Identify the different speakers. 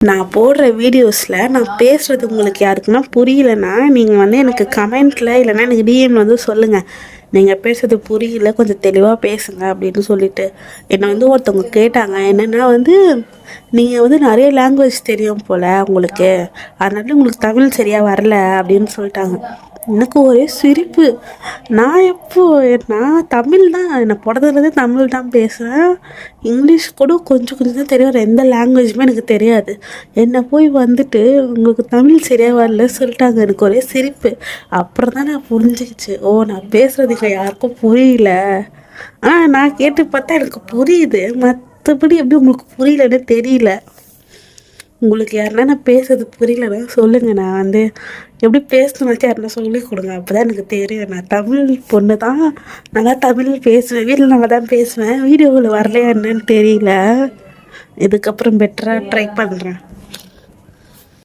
Speaker 1: நான் போடுற வீடியோஸில் நான் பேசுகிறது உங்களுக்கு யாருக்குன்னா புரியலைன்னா நீங்கள் வந்து எனக்கு கமெண்ட்டில் இல்லைன்னா எனக்கு டிஎம்ல வந்து சொல்லுங்கள். நீங்கள் பேசுகிறது புரியல, கொஞ்சம் தெளிவாக பேசுங்க அப்படின்னு சொல்லிட்டு என்னை வந்து ஒருத்தவங்க கேட்டாங்க. என்னென்னா வந்து நீங்கள் வந்து நிறைய லாங்குவேஜ் தெரியும் போல் உங்களுக்கு, அதனால உங்களுக்கு தமிழ் சரியாக வரல அப்படின்னு சொல்லிட்டாங்க. எனக்கு ஒரே சிரிப்பு. நான் தமிழ் தான், என்னை பிறந்ததுலேருந்தே தமிழ் தான் பேசுகிறேன். இங்கிலீஷ் கூட கொஞ்சம் கொஞ்சம் தான் தெரியும், வேறு எந்த லாங்குவேஜுமே எனக்கு தெரியாது. என்னை போய் வந்துட்டு உங்களுக்கு தமிழ் சரியாக வரல சொல்லிட்டாங்க. எனக்கு ஒரே சிரிப்பு. அப்புறம் தான் நான் புரிஞ்சுக்கிச்சு, ஓ நான் பேசுகிறது இங்கே யாருக்கும் புரியல. ஆனால் நான் கேட்டு பார்த்தா எனக்கு புரியுது, மற்றபடி எப்படி உங்களுக்கு புரியலன்னு தெரியல. உங்களுக்கு யாருன்னா நான் பேசுறது புரியலன்னா சொல்லுங்கள். நான் வந்து எப்படி பேசணும்னாச்சும் யாருன்னா சொல்லிக் கொடுங்க, அப்போ தான் எனக்கு தெரியும். நான் தமிழ் பொண்ணு தான், நல்லா தமிழ் பேசுவேன், வீட்டில் நல்லா தான் பேசுவேன். வீடியோவில் வரலையா என்னன்னு தெரியல. இதுக்கப்புறம் பெட்டராக ட்ரை பண்ணுறேன்.